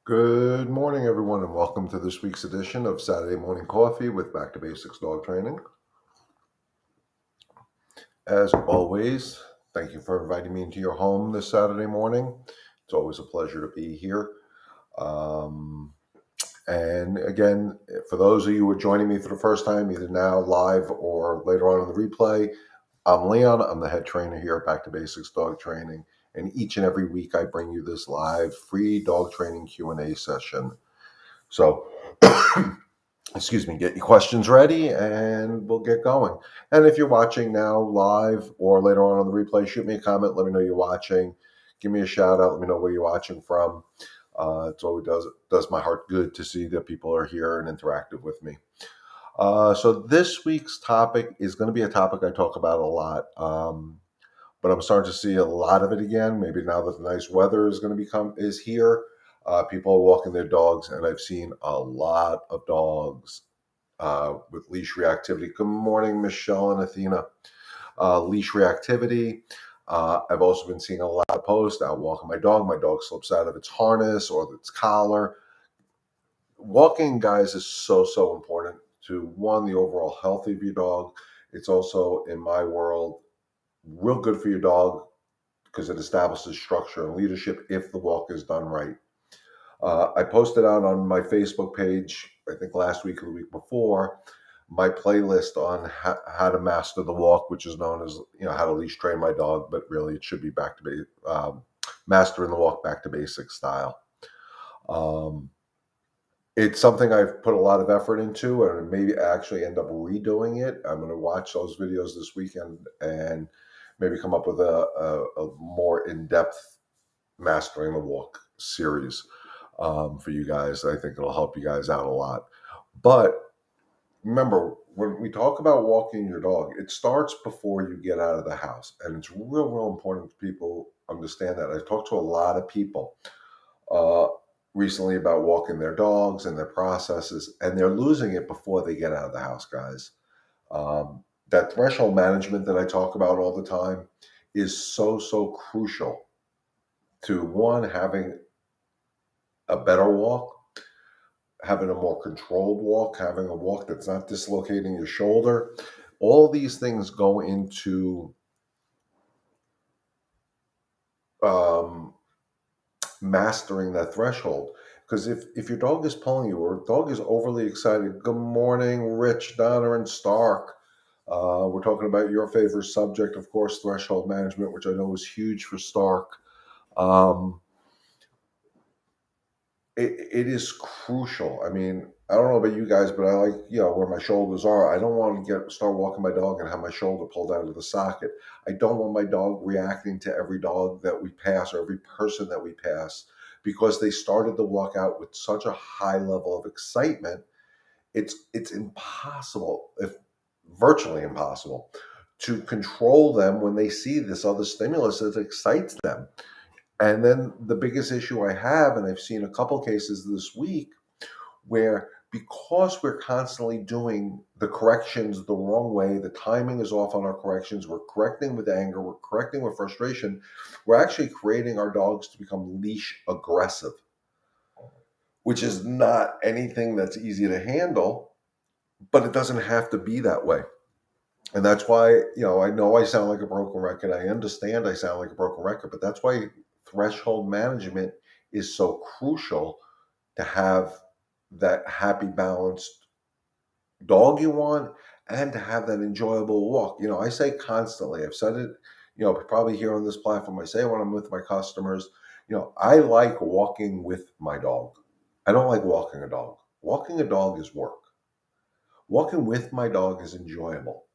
Good morning, everyone, and welcome to this week's edition of Saturday Morning Coffee with Back to Basics Dog Training. As always, thank you for inviting me into your home this Saturday morning. It's always a pleasure to be here. Um, and again, for those of you who are joining me for the first time, either now live or later on in the replay, I'm Leon. I'm the head trainer here at Back to Basics Dog Training. And each and every week, I bring you this live free dog training Q&A session. So excuse me, get your questions ready and we'll get going. And if you're watching now live or later on the replay, shoot me a comment. Let me know you're watching. Give me a shout out. Let me know where you're watching from. It always does my heart good to see that people are here and interactive with me. So this week's topic is going to be a topic I talk about a lot. But I'm starting to see a lot of it again. Maybe now that the nice weather is here, people are walking their dogs, and I've seen a lot of dogs with leash reactivity. Good morning, Michelle and Athena. Leash reactivity. I've also been seeing a lot of posts out walking my dog. My dog slips out of its harness or its collar. Walking, guys, is so important to one, the overall health of your dog. It's also, in my world, real good for your dog because it establishes structure and leadership if the walk is done right. I posted out on my Facebook page, I think last week or the week before, my playlist on how to master the walk, which is known as how to leash train my dog, but really it should be back to mastering the walk back to basic style. It's something I've put a lot of effort into, and maybe actually end up redoing it. I'm going to watch those videos this weekend and maybe come up with a more in-depth mastering the walk series for you guys. I think it'll help you guys out a lot. But remember, when we talk about walking your dog, it starts before you get out of the house. And it's real important that people understand that. I've talked to a lot of people uh, recently about walking their dogs and their processes, and they're losing it before they get out of the house, guys. That threshold management that I talk about all the time is so crucial to one, having a better walk, having a more controlled walk, having a walk that's not dislocating your shoulder. All these things go into um, mastering that threshold. Because if your dog is pulling you or a dog is overly excited, good morning, Rich, Donna, and Stark. We're talking about your favorite subject, of course, threshold management, which I know is huge for Stark. Um, it is crucial. I mean, I don't know about you guys, but I like, where my shoulders are. I don't want to start walking my dog and have my shoulder pulled out of the socket. I don't want my dog reacting to every dog that we pass or every person that we pass because they started the walk out with such a high level of excitement. It's impossible, if virtually impossible, to control them when they see this other stimulus that excites them. And then the biggest issue I have, and I've seen a couple cases this week, where because we're constantly doing the corrections the wrong way, the timing is off on our corrections, we're correcting with anger, we're correcting with frustration, we're actually creating our dogs to become leash aggressive, which is not anything that's easy to handle, but it doesn't have to be that way. And that's why, I know I sound like a broken record. I understand I sound like a broken record, but that's why threshold management is so crucial to have that happy, balanced dog you want and to have that enjoyable walk. I say constantly, I've said it, probably here on this platform, I say it when I'm with my customers, I like walking with my dog. I don't like walking a dog. Walking a dog is work. Walking with my dog is enjoyable.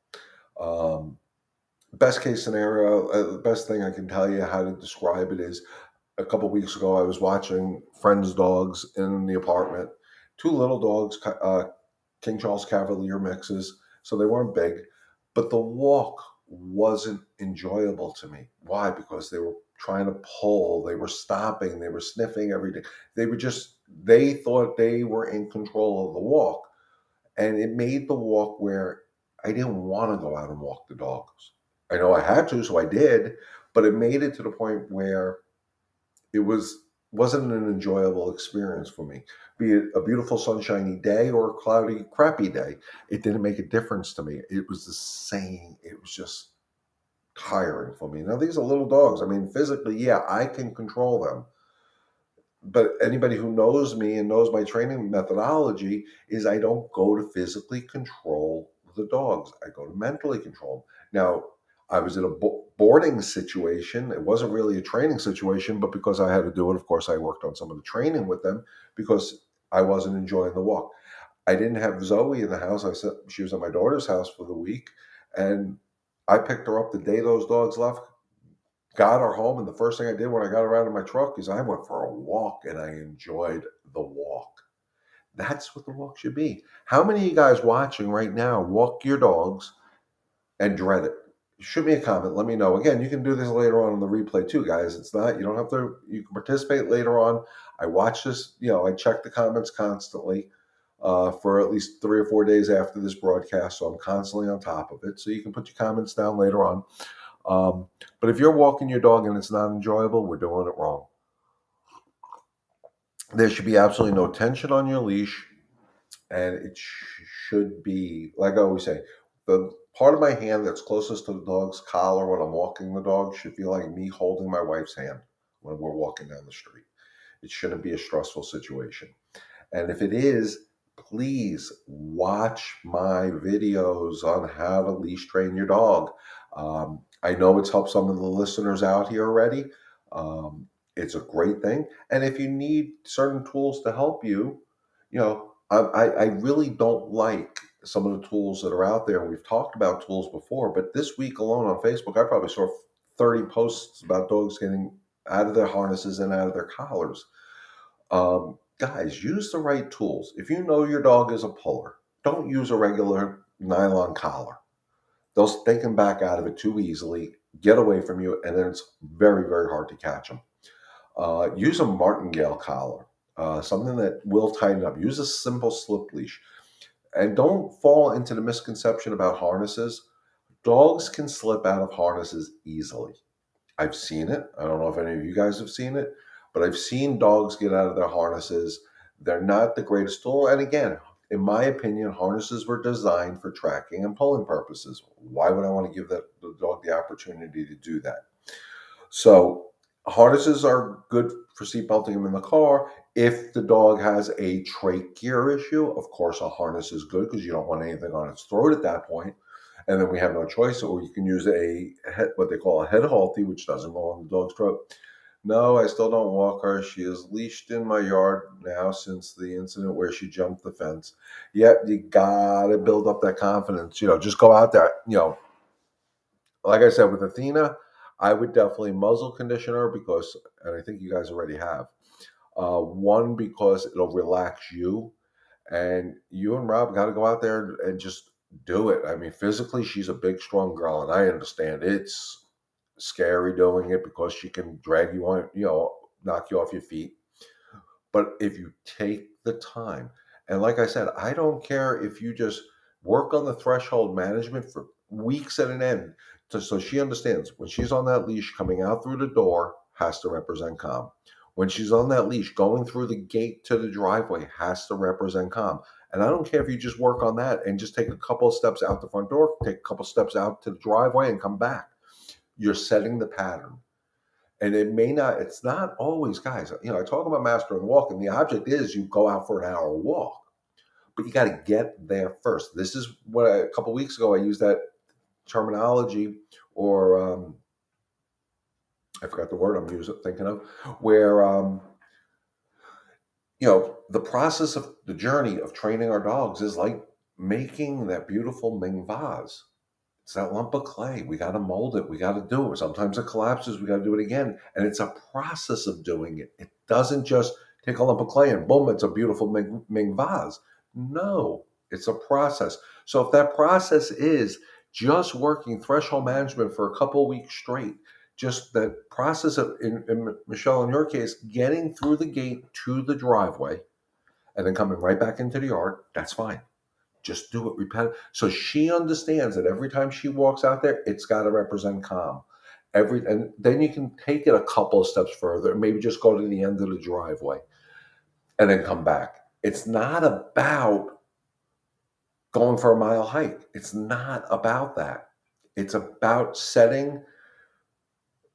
Best case scenario, the best thing I can tell you how to describe it is a couple of weeks ago, I was watching friends' dogs in the apartment. Two little dogs, King Charles Cavalier mixes, so they weren't big, but the walk wasn't enjoyable to me. Why? Because they were trying to pull, they were stopping, they were sniffing every day. They thought they were in control of the walk. And it made the walk where I didn't want to go out and walk the dogs. I know I had to, so I did, but it made it to the point where it was wasn't an enjoyable experience for me. Be it a beautiful sunshiny day or a cloudy, crappy day, it didn't make a difference to me. It was the same. It was just tiring for me. Now these are little dogs. I mean, physically, yeah, I can control them, but anybody who knows me and knows my training methodology is I don't go to physically control the dogs. I go to mentally control them. Now, I was in a boarding situation. It wasn't really a training situation, but because I had to do it, of course, I worked on some of the training with them because I wasn't enjoying the walk. I didn't have Zoe in the house. I said she was at my daughter's house for the week, and I picked her up the day those dogs left, got her home, and the first thing I did when I got her out of my truck is I went for a walk and I enjoyed the walk. That's what the walk should be. How many of you guys watching right now walk your dogs and dread it? Shoot me a comment. Let me know. Again, you can do this later on in the replay too, guys. It's not, you don't have to, you can participate later on. I watch this, I check the comments constantly for at least 3 or 4 days after this broadcast. So I'm constantly on top of it. So you can put your comments down later on. But if you're walking your dog and it's not enjoyable, we're doing it wrong. There should be absolutely no tension on your leash, and it should be, like I always say, the part of my hand that's closest to the dog's collar when I'm walking the dog should feel like me holding my wife's hand when we're walking down the street. It shouldn't be a stressful situation. And if it is, please watch my videos on how to leash train your dog. I know it's helped some of the listeners out here already. It's a great thing. And if you need certain tools to help you, I really don't like some of the tools that are out there. We've talked about tools before, but this week alone on Facebook, I probably saw 30 posts about dogs getting out of their harnesses and out of their collars. Guys, use the right tools. If you know your dog is a puller, don't use a regular nylon collar. They can back out of it too easily, get away from you, and then it's very, very hard to catch them. Use a martingale collar, something that will tighten up. Use a simple slip leash. And don't fall into the misconception about harnesses. Dogs can slip out of harnesses easily. I've seen it. I don't know if any of you guys have seen it, but I've seen dogs get out of their harnesses. They're not the greatest tool. And again, in my opinion, harnesses were designed for tracking and pulling purposes. Why would I want to give the dog the opportunity to do that? So harnesses are good for seat belting them in the car. If the dog has a trachea issue, of course, a harness is good because you don't want anything on its throat at that point. And then we have no choice, or you can use what they call a head halty, which doesn't go on the dog's throat. No, I still don't walk her. She is leashed in my yard now since the incident where she jumped the fence. Yep, you gotta build up that confidence. Just go out there. Like I said, with Athena, I would definitely muzzle condition her and I think you guys already have. One, because it'll relax you, and you and Rob got to go out there and just do it. I mean, physically, she's a big, strong girl, and I understand it's scary doing it because she can drag you on, knock you off your feet. But if you take the time, and like I said, I don't care if you just work on the threshold management for weeks at an end, so she understands when she's on that leash, coming out through the door has to represent calm. When she's on that leash, going through the gate to the driveway has to represent calm. And I don't care if you just work on that and just take a couple of steps out the front door, take a couple of steps out to the driveway and come back. You're setting the pattern. And it's not always, guys, I talk about mastering walking. The object is you go out for an hour walk, but you got to get there first. This is what a couple of weeks ago, I used that terminology, or I forgot the word thinking of, where, the process of the journey of training our dogs is like making that beautiful Ming vase. It's that lump of clay. We got to mold it. We got to do it. Sometimes it collapses. We got to do it again. And it's a process of doing it. It doesn't just take a lump of clay and boom, it's a beautiful Ming vase. No, it's a process. So if that process is just working threshold management for a couple of weeks straight, just that process of, in Michelle, in your case, getting through the gate to the driveway and then coming right back into the yard, that's fine. Just do it repetitive. So she understands that every time she walks out there, it's got to represent calm. And then you can take it a couple of steps further, maybe just go to the end of the driveway and then come back. It's not about going for a mile hike. It's not about that. It's about setting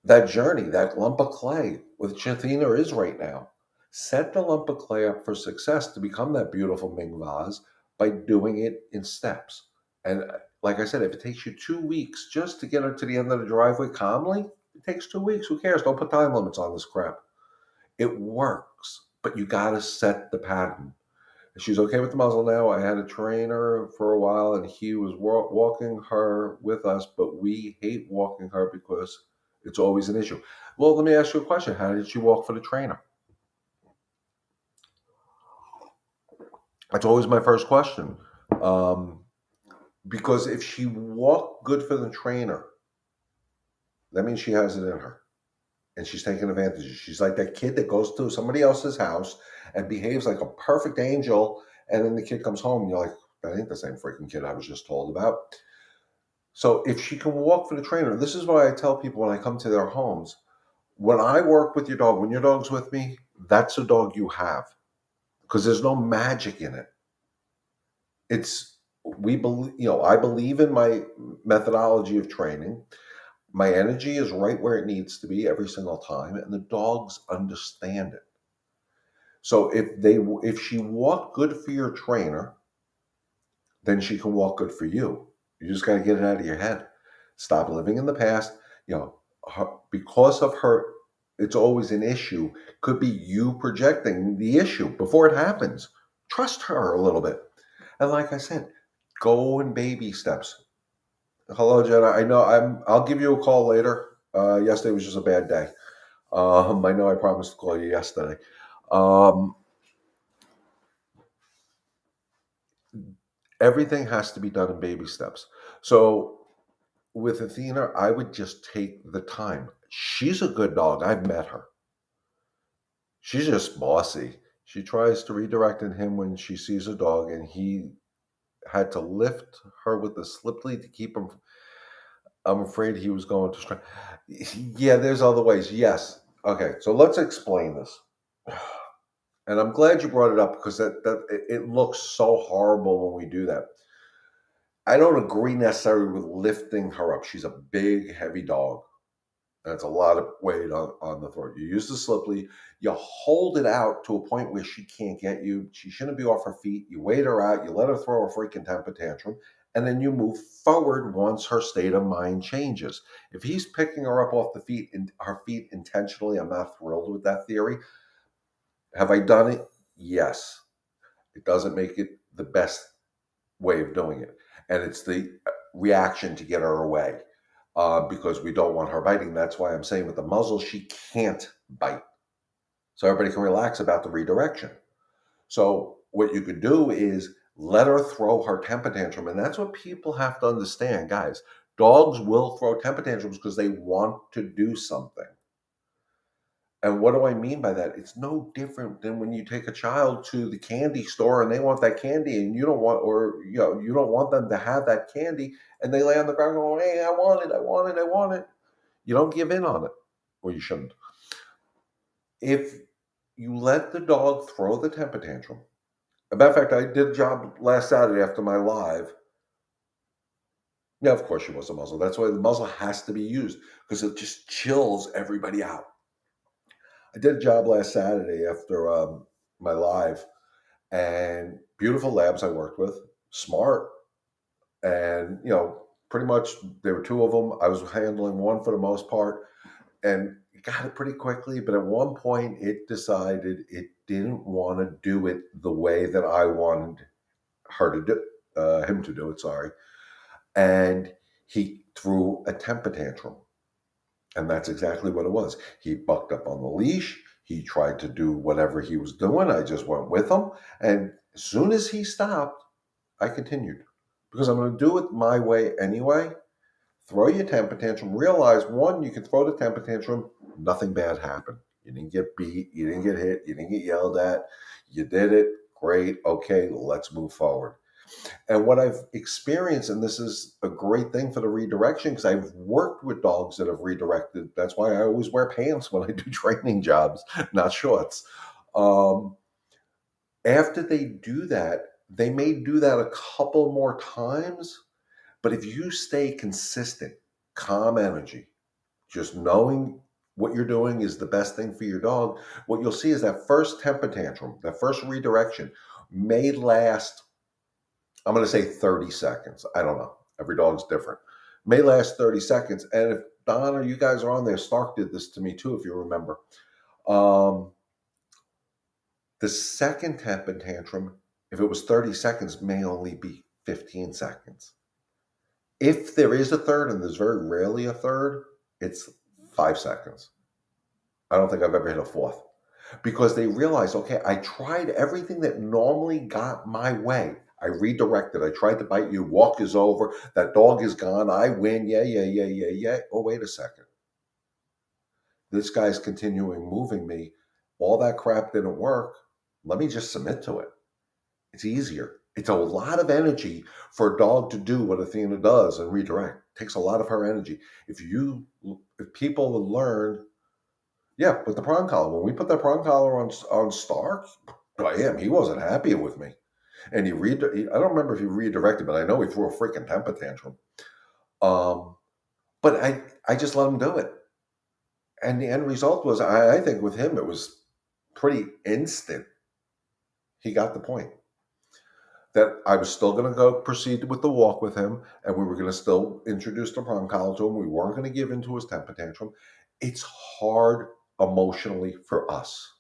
that journey, that lump of clay, which Athena is right now. Set the lump of clay up for success to become that beautiful Ming vase by doing it in steps. And like I said, if it takes you 2 weeks just to get her to the end of the driveway calmly, it takes 2 weeks. Who cares? Don't put time limits on this crap. It works, but you got to set the pattern. She's okay with the muzzle now. I had a trainer for a while, and he was walking her with us, but we hate walking her because it's always an issue. Well, let me ask you a question. How did she walk for the trainer? That's always my first question. Um, because if she walked good for the trainer, that means she has it in her. And she's taking advantage. She's like that kid that goes to somebody else's house and behaves like a perfect angel, and then the kid comes home and you're like, that ain't the same freaking kid I was just told about. So if she can walk for the trainer, this is what I tell people when I come to their homes. When I work with your dog, when your dog's with me, that's a dog you have, because there's no magic in it. It's we believe, I believe in my methodology of training. My energy is right where it needs to be every single time, and the dogs understand it. So if she walked good for your trainer, then she can walk good for you. You just got to get it out of your head. Stop living in the past. Because of her, it's always an issue. Could be you projecting the issue before it happens. Trust her a little bit. And like I said, go in baby steps. Hello, Jenna. I know I'll give you a call later. Yesterday was just a bad day. I know I promised to call you yesterday. Um, Everything has to be done in baby steps. So with Athena, I would just take the time. She's a good dog. I've met her. She's just bossy. She tries to redirect in him when she sees a dog, and he had to lift her with the slip lead to keep him. I'm afraid he was going to strike. Yeah, there's other ways. Yes. Okay, so let's explain this. And I'm glad you brought it up, because it looks so horrible when we do that. I don't agree necessarily with lifting her up. She's a big, heavy dog. That's a lot of weight on the throat. You use the slip lead. You hold it out to a point where she can't get you. She shouldn't be off her feet. You wait her out. You let her throw a freaking temper tantrum. And then you move forward once her state of mind changes. If he's picking her up off her feet intentionally, I'm not thrilled with that theory. Have I done it? Yes. It doesn't make it the best way of doing it. And it's the reaction to get her away, because we don't want her biting. That's why I'm saying with the muzzle, she can't bite. So everybody can relax about the redirection. So what you could do is let her throw her temper tantrum. And that's what people have to understand, guys. Dogs will throw temper tantrums because they want to do something. And what do I mean by that? It's no different than when you take a child to the candy store and they want that candy, and you don't want, or you don't want them to have that candy, and they lay on the ground going, "Hey, I want it, I want it, I want it." You don't give in on it, or you shouldn't. If you let the dog throw the temper tantrum, a matter of fact, I did a job last Saturday after my live. Yeah, of course she was a muzzle. That's why the muzzle has to be used, because it just chills everybody out. I did a job last Saturday after my live, and beautiful labs I worked with, smart, and pretty much there were two of them. I was handling one for the most part, and it got it pretty quickly. But at one point, it decided it didn't want to do it the way that I wanted him to do it. Sorry, and he threw a temper tantrum. And that's exactly what it was. He bucked up on the leash. He tried to do whatever he was doing. I just went with him. And as soon as he stopped, I continued, because I'm going to do it my way anyway. Throw your temper tantrum. Realize, one, you can throw the temper tantrum. Nothing bad happened. You didn't get beat. You didn't get hit. You didn't get yelled at. You did it. Great. Okay, let's move forward. And what I've experienced, and this is a great thing for the redirection, because I've worked with dogs that have redirected. That's why I always wear pants when I do training jobs, not shorts. Um, After they do that, they may do that a couple more times, but if you stay consistent, calm energy, just knowing what you're doing is the best thing for your dog, what you'll see is that first temper tantrum, that first redirection may last, I'm going to say 30 seconds. I don't know. Every dog's different. May last 30 seconds. And if Don or you guys are on there, Stark did this to me too, if you remember. Um, the second temper tantrum, if it was 30 seconds, may only be 15 seconds. If there is a third, and there's very rarely a third, it's 5 seconds. I don't think I've ever hit a fourth, because they realize, okay, I tried everything that normally got my way. I redirected. I tried to bite you. Walk is over. That dog is gone. I win. Yeah, yeah, yeah, yeah, yeah. Oh, wait a second. This guy's continuing moving me. All that crap didn't work. Let me just submit to it. It's easier. It's a lot of energy for a dog to do what Athena does and redirect. It takes a lot of her energy. If people learn, yeah, with the prong collar. When we put that prong collar on Stark, he wasn't happy with me. And I don't remember if he redirected, but I know he threw a freaking temper tantrum. But I just let him do it. And the end result was, I think with him, it was pretty instant. He got the point that I was still going to go proceed with the walk with him, and we were going to still introduce the prong collar to him. We weren't going to give into his temper tantrum. It's hard emotionally for us.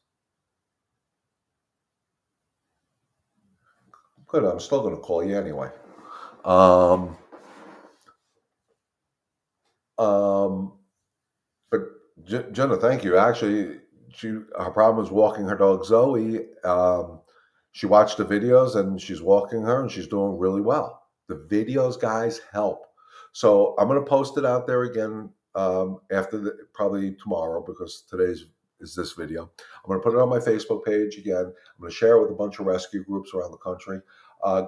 Good, I'm still going to call you anyway. Um, um, but Jenna, thank you. Actually, her problem was walking her dog Zoe. She watched the videos and she's walking her and she's doing really well. The videos, guys, help. So I'm going to post it out there again after probably tomorrow, because today's is this video. I'm going to put it on my Facebook page again. I'm going to share it with a bunch of rescue groups around the country.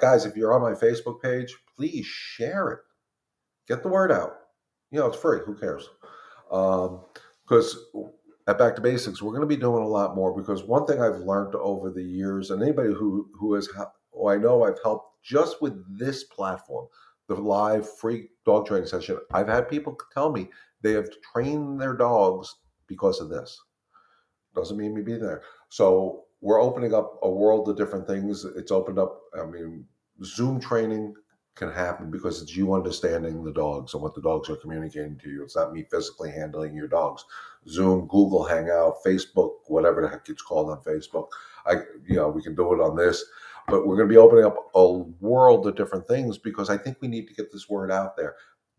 Guys, if you're on my Facebook page, please share it. Get the word out. It's free. Who cares? Because at Back to Basics, we're going to be doing a lot more, because one thing I've learned over the years, and anybody who I know I've helped just with this platform, the live free dog training session, I've had people tell me they have trained their dogs because of this. Doesn't mean me being there. So we're opening up a world of different things. It's opened up. Zoom training can happen because it's you understanding the dogs and what the dogs are communicating to you. It's not me physically handling your dogs. Zoom, Google Hangout, Facebook, whatever the heck it's called on Facebook. We can do it on this, but we're going to be opening up a world of different things, because I think we need to get this word out there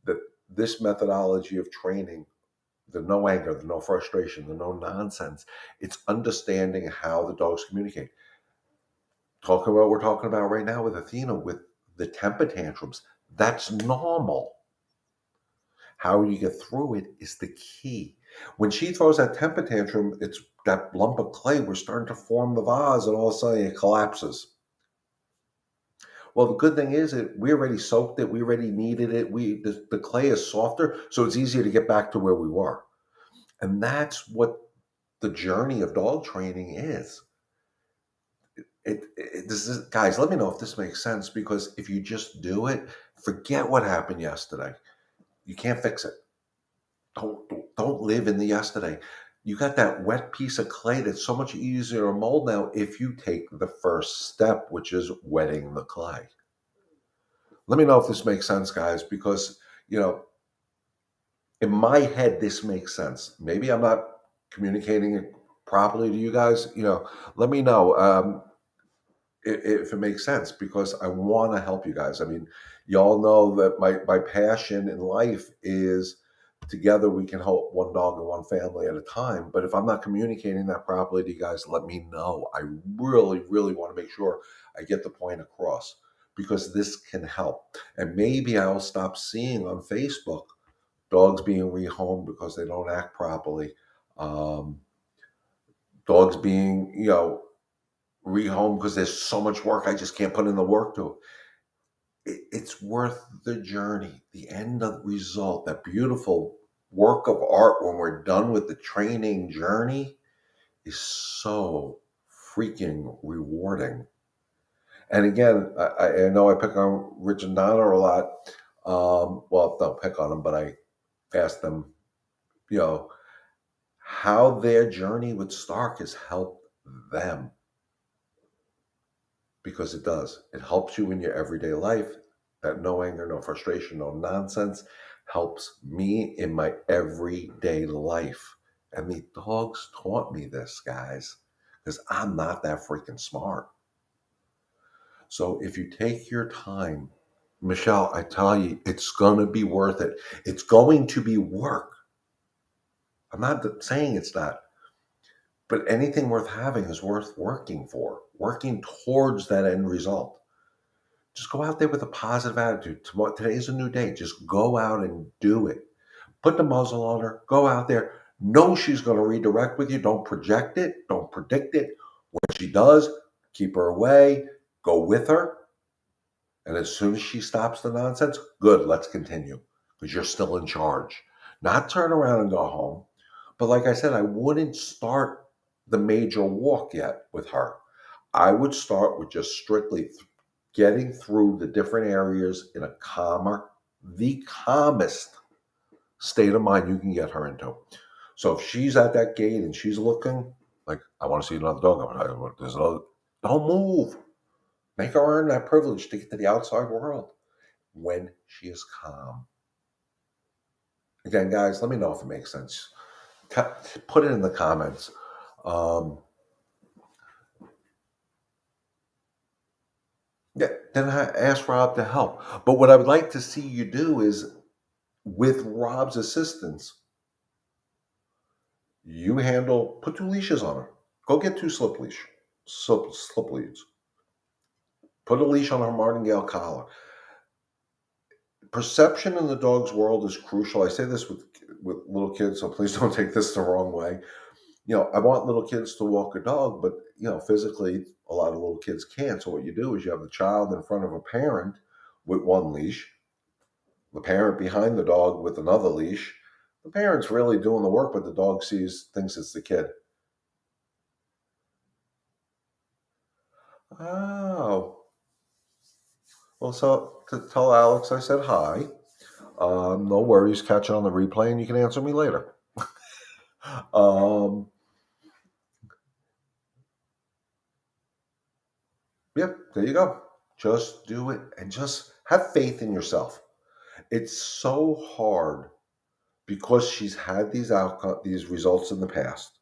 that this methodology of training, the no anger, the no frustration, the no nonsense, it's understanding how the dogs communicate. Talking about what we're talking about right now with Athena, with the temper tantrums, that's normal. How you get through it is the key. When she throws that temper tantrum, it's that lump of clay. We're starting to form the vase, and all of a sudden it collapses. Well, the good thing is that we already soaked it. We already kneaded it. The clay is softer, so it's easier to get back to where we were. And that's what the journey of dog training is. Guys, let me know if this makes sense, because if you just do it, forget what happened yesterday. You can't fix it. Don't live in the yesterday. You got that wet piece of clay that's so much easier to mold now if you take the first step, which is wetting the clay. Let me know if this makes sense, guys, because, in my head, this makes sense. Maybe I'm not communicating it properly to you guys. Let me know. If it makes sense, because I want to help you guys. Y'all know that my passion in life is together we can help one dog and one family at a time. But if I'm not communicating that properly to you guys, let me know. I really, really want to make sure I get the point across, because this can help. And maybe I'll stop seeing on Facebook dogs being rehomed because they don't act properly. Dogs being, rehome because there's so much work, I just can't put in the work to it. it's worth the journey, the end of result, that beautiful work of art when we're done with the training journey is so freaking rewarding. And again, I know I pick on Rich and Donna a lot. Well, don't pick on them, but I ask them, you know, how their journey with Stark has helped them, because it does. It helps you in your everyday life. That no anger, no frustration, no nonsense helps me in my everyday life. And the dogs taught me this, guys, because I'm not that freaking smart. So if you take your time, Michelle, I tell you, it's going to be worth it. It's going to be work. I'm not saying it's not, but anything worth having is worth working for, working towards that end result. Just go out there with a positive attitude. Today's a new day. Just go out and do it. Put the muzzle on her. Go out there. Know she's going to redirect with you. Don't project it. Don't predict it. When she does, keep her away. Go with her. And as soon as she stops the nonsense, good, let's continue, because you're still in charge. Not turn around and go home. But like I said, I wouldn't start the major walk yet with her. I would start with just strictly getting through the different areas in a calmer, the calmest state of mind you can get her into. So if she's at that gate and she's looking like, I want to see another dog, there's another, don't move. Make her earn that privilege to get to the outside world when she is calm. Again, guys, let me know if it makes sense. Put it in the comments. Um, yeah, then I ask Rob to help. But what I would like to see you do is, with Rob's assistance, you handle, put 2 leashes on her. Go get 2 slip leads. Put a leash on her martingale collar. Perception in the dog's world is crucial. I say this with little kids, so please don't take this the wrong way. I want little kids to walk a dog, but physically, a lot of little kids can't. So what you do is you have the child in front of a parent with 1 leash, the parent behind the dog with another leash. The parent's really doing the work, but the dog thinks it's the kid. Oh, well, so to tell Alex I said hi. No worries, catch it on the replay, and you can answer me later. um, yep, there you go. Just do it and just have faith in yourself. It's so hard because she's had these results in the past.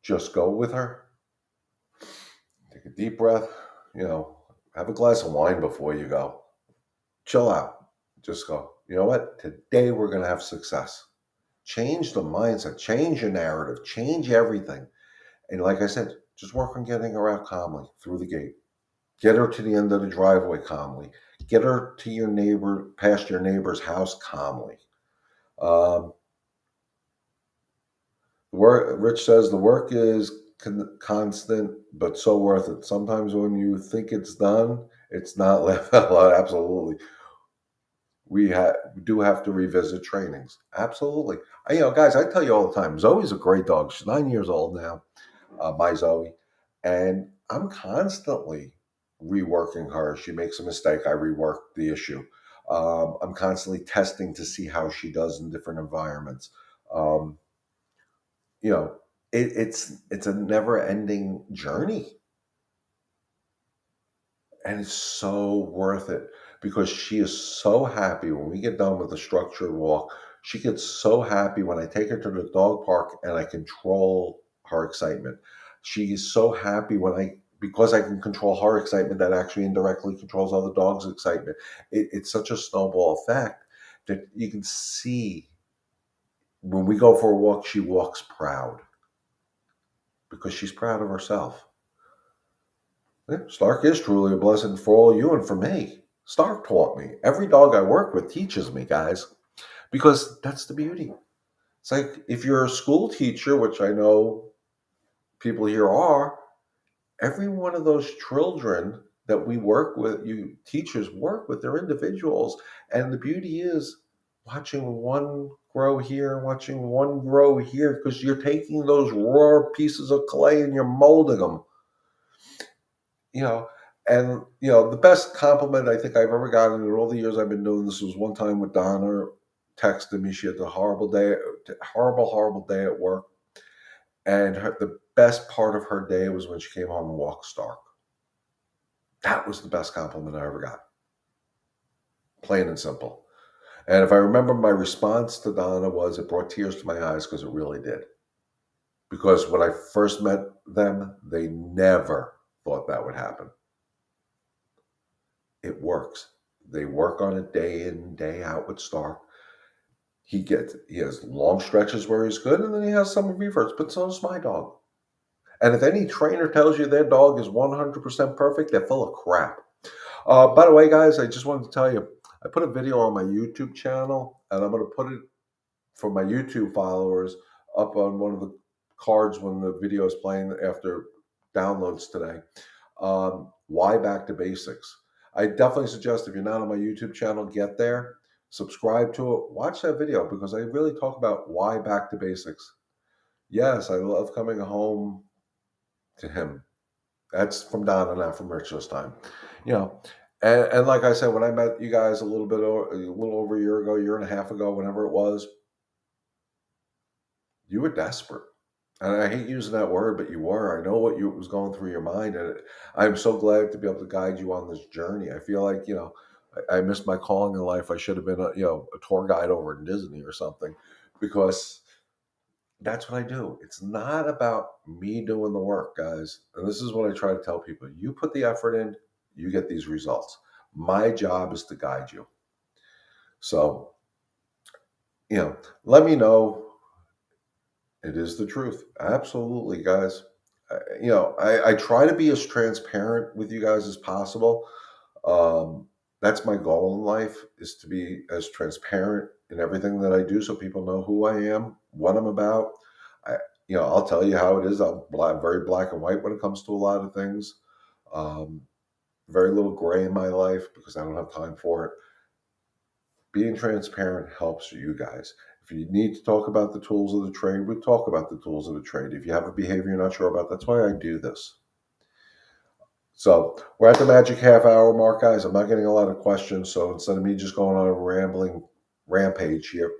Just go with her. Take a deep breath. Have a glass of wine before you go. Chill out. Just go, you know what? Today we're going to have success. Change the mindset, change your narrative, change everything. And like I said, just work on getting her out calmly through the gate. Get her to the end of the driveway calmly. Get her to past your neighbor's house calmly. Rich says the work is constant, but so worth it. Sometimes when you think it's done, it's not left out. Absolutely. We do have to revisit trainings. Absolutely. Guys, I tell you all the time, Zoe's a great dog. She's 9 years old now, my Zoe. And I'm constantly reworking her. She makes a mistake, I rework the issue. I'm constantly testing to see how she does in different environments. Um, you know, it's a never ending journey, and it's so worth it, because she is so happy when we get done with the structured walk. She gets so happy when I take her to the dog park and I control her excitement. She is so happy because I can control her excitement, that actually indirectly controls other dogs' excitement. It's such a snowball effect that you can see when we go for a walk, she walks proud, because she's proud of herself. Yeah, Stark is truly a blessing for all you and for me. Stark taught me. Every dog I work with teaches me, guys, because that's the beauty. It's like if you're a school teacher, which I know people here are, every one of those children that we work with, you teachers work with their individuals. And the beauty is watching one grow here, watching one grow here, because you're taking those raw pieces of clay and you're molding them, you know. And, the best compliment I think I've ever gotten in all the years I've been doing this was one time with Donna texted me. She had a horrible day, horrible, horrible day at work. And the best part of her day was when she came home and walked Stark. That was the best compliment I ever got. Plain and simple. And if I remember, my response to Donna was, it brought tears to my eyes, because it really did. Because when I first met them, they never thought that would happen. It works. They work on it day in, day out with Stark. He has long stretches where he's good, and then he has some reverts, but so does my dog. And if any trainer tells you their dog is 100% perfect, they're full of crap. By the way, guys, I just wanted to tell you, I put a video on my YouTube channel, and I'm going to put it for my YouTube followers up on one of the cards when the video is playing after downloads today. Why back to basics? I definitely suggest, if you're not on my YouTube channel, get there, subscribe to it, watch that video, because I really talk about why back to basics. Yes, I love coming home to him. That's from Donna, not from Rich this time. And like I said, when I met you guys a little over a year ago, year and a half ago, whenever it was, you were desperate. And I hate using that word, but you were. I know what was going through your mind, and I'm so glad to be able to guide you on this journey. I feel like, I missed my calling in life. I should have been a tour guide over in Disney or something, because that's what I do. It's not about me doing the work, guys. And this is what I try to tell people. You put the effort in, you get these results. My job is to guide you. So, let me know. It is the truth. Absolutely, guys. I try to be as transparent with you guys as possible. That's my goal in life, is to be as transparent in everything that I do, so people know who I am, what I'm about. I'll tell you how it is. I'm very black and white when it comes to a lot of things. Um, very little gray in my life, because I don't have time for it. Being transparent helps you guys. If you need to talk about the tools of the trade, we talk about the tools of the trade. If you have a behavior you're not sure about, that's why I do this. So we're at the magic half hour mark, guys. I'm not getting a lot of questions, so instead of me just going on a rambling rampage here,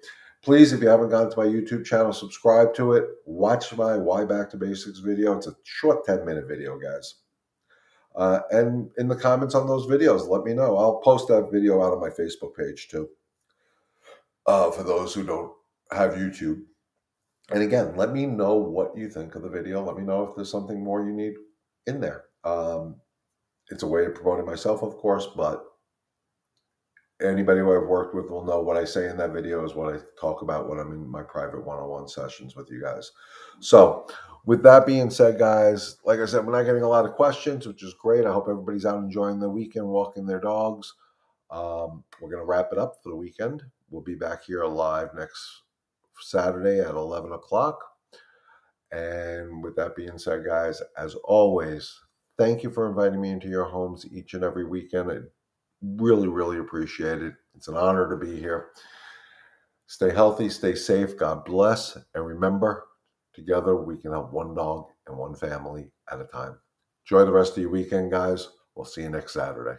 please, if you haven't gone to my YouTube channel, subscribe to it. Watch my Why Back to Basics video. It's a short 10-minute video, guys. And in the comments on those videos, let me know. I'll post that video out on my Facebook page too, for those who don't have YouTube. And again, let me know what you think of the video. Let me know if there's something more you need in there. It's a way of promoting myself, of course, but anybody who I've worked with will know what I say in that video is what I talk about when I'm in my private one-on-one sessions with you guys. So with that being said, guys, like I said, we're not getting a lot of questions, which is great. I hope everybody's out enjoying the weekend, walking their dogs. We're going to wrap it up for the weekend. We'll be back here live next Saturday at 11 o'clock. And with that being said, guys, as always, thank you for inviting me into your homes each and every weekend. I really, really appreciate it. It's an honor to be here. Stay healthy, stay safe. God bless. And remember, together we can have one dog and one family at a time. Enjoy the rest of your weekend, guys. We'll see you next Saturday.